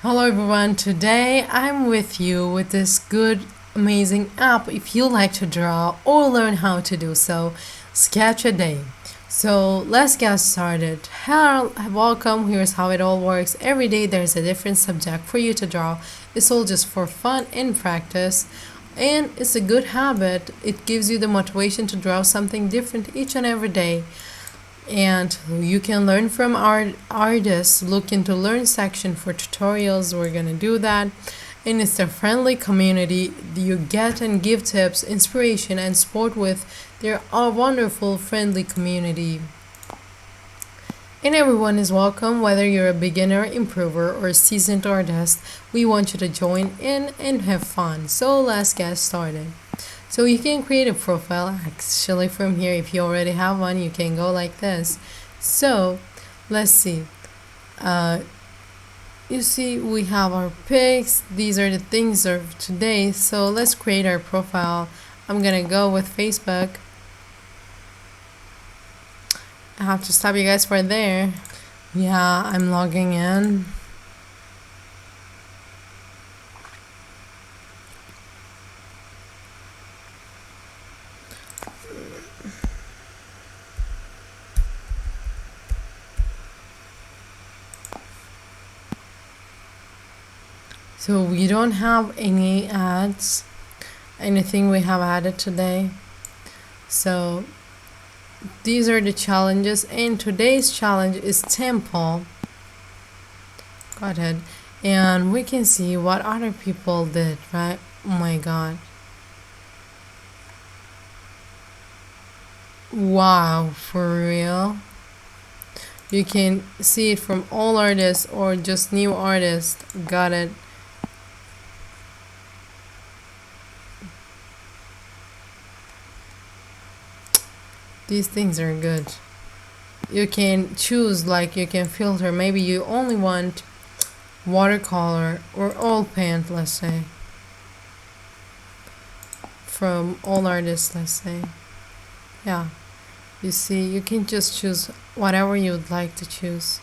Hello everyone, today I'm with you with this good, amazing app if you like to draw or learn how to do so. Sketch a day. So let's get started. Hello, welcome, here's how it all works. Every day there's a different subject for you to draw. It's all just for fun and practice. And it's a good habit. It gives you the motivation to draw something different each and every day, and you can learn from our artists. Look into learn section for tutorials. We're gonna do that, and it's a friendly community. You get and give tips, inspiration, and support with. They're a wonderful friendly community, and everyone is welcome, whether you're a beginner, improver, or a seasoned artist. We want you to join in and have fun. So let's get started. So you can create a profile actually from here. If you already have one, you can go like this. So let's see. You see we have our pics. These are the things of today. So let's create our profile. I'm gonna go with Facebook. I have to stop you guys for there. Yeah, I'm logging in. So we don't have any ads, anything we have added today. So these are the challenges, and today's challenge is temple. Go ahead, and we can see what other people did, right? Oh my god. Wow, for real? You can see it from all artists or just new artists. Got it. These things are good. You can choose, like you can filter. Maybe you only want watercolor or oil paint, let's say. From all artists, let's say. Yeah. You see, you can just choose whatever you would like to choose.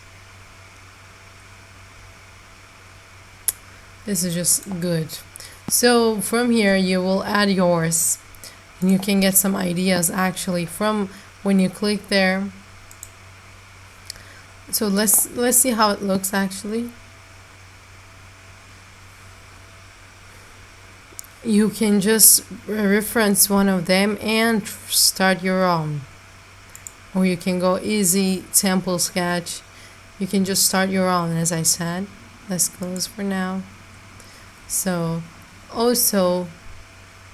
This is just good. So from here you will add yours. And you can get some ideas actually from when you click there. So let's see how it looks actually. You can just reference one of them and start your own. Or you can go easy temple sketch. You can just start your own, as I said. Let's close for now. So also,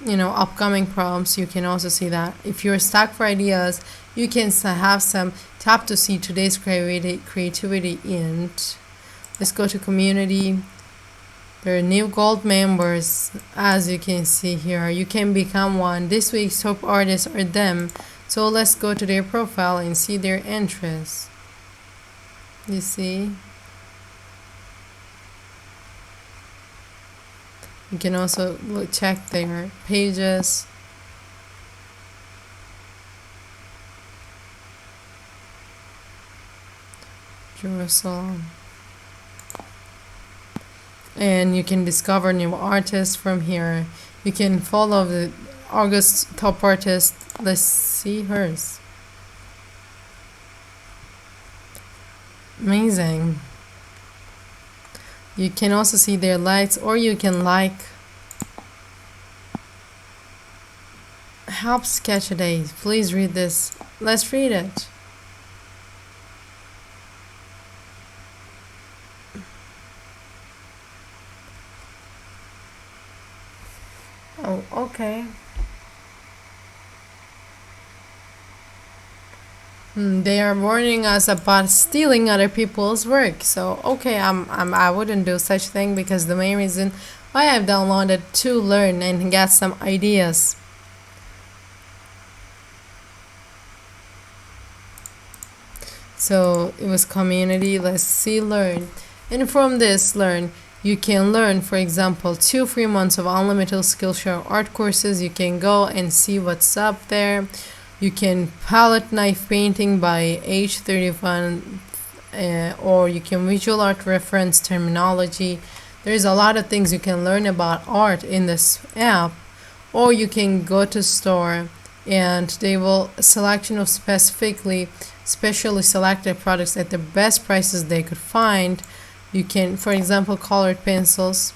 upcoming prompts, you can also see that. If you're stuck for ideas, you can have some tap to see today's creativity and let's go to community. There are new gold members, as you can see here. You can become one. This week's top artists are them. So let's go to their profile and see their interests. You see? You can also check their pages. Jerusalem. And you can discover new artists from here. You can follow the August top artist. Let's see hers. Amazing. You can also see their likes, or you can like. Help sketch a day. Please read this. Let's read it. Oh, okay. They are warning us about stealing other people's work. So okay, I wouldn't do such thing, because the main reason why I've downloaded to learn and get some ideas. So it was community. Let's see, learn, and from this learn, you can learn, for example, 2 free months of unlimited Skillshare art courses. You can go and see what's up there. You can palette knife painting by age 31 or you can visual art reference terminology. There's a lot of things you can learn about art in this app, or you can go to store and they will a selection of specially selected products at the best prices they could find. You can, for example, colored pencils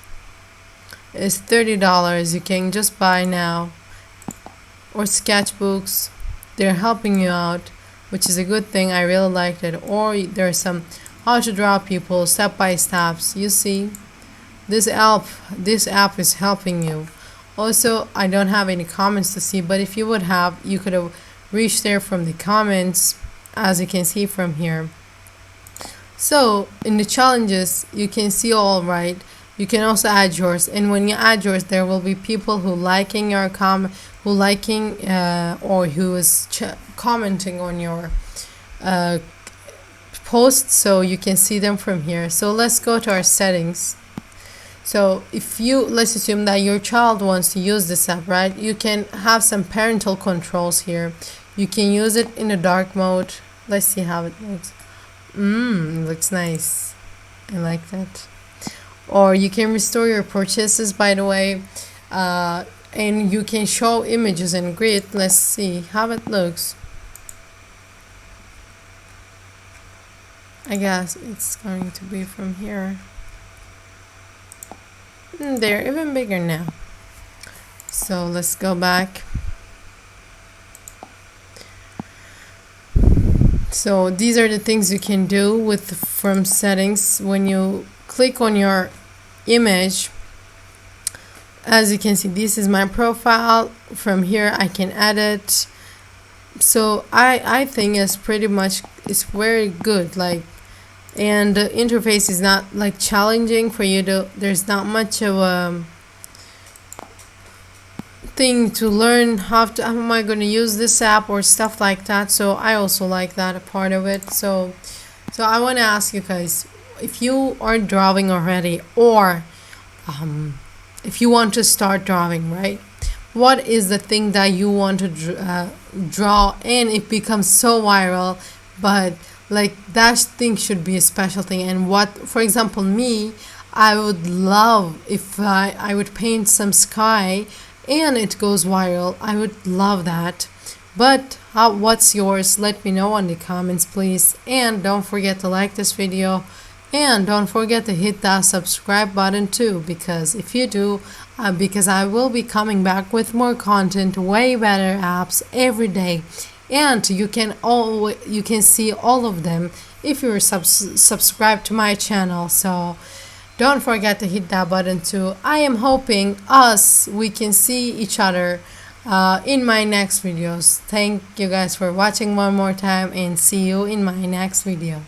is $30. You can just buy now, or sketchbooks. They're helping you out, which is a good thing. I really liked it. Or there's some how to draw people step by steps. You see, this app is helping you. Also, I don't have any comments to see, but if you would have, you could have reached there from the comments, as you can see from here. So in the challenges, you can see all right. You can also add yours, and when you add yours, there will be people who liking your who liking or who is commenting on your uh, post, so you can see them from here. So let's go to our settings. So if you, let's assume that your child wants to use this app, right? You can have some parental controls here. You can use it in a dark mode. Let's see how it looks. It looks nice. I like that. Or you can restore your purchases, by the way. And you can show images in grid. Let's see how it looks. I guess it's going to be from here. They're even bigger now. So let's go back. So these are the things you can do with from settings. When you click on your image, as you can see, this is my profile. From here I can edit. So I think it's pretty much, it's very good, like, and the interface is not like challenging for you to, there's not much of a thing to learn how am I going to use this app or stuff like that. So I also like that a part of it. So I want to ask you guys, if you are drawing already, or if you want to start drawing, right? What is the thing that you want to draw and it becomes so viral, but like that thing should be a special thing? And what, for example, me, I would love if I would paint some sky and it goes viral. I would love that. But what's yours? Let me know in the comments, please. And don't forget to like this video. And don't forget to hit that subscribe button too, because if you do, because I will be coming back with more content, way better apps every day. And you can see all of them if you're subscribed to my channel. So don't forget to hit that button too. I am hoping we can see each other in my next videos. Thank you guys for watching one more time, and see you in my next video.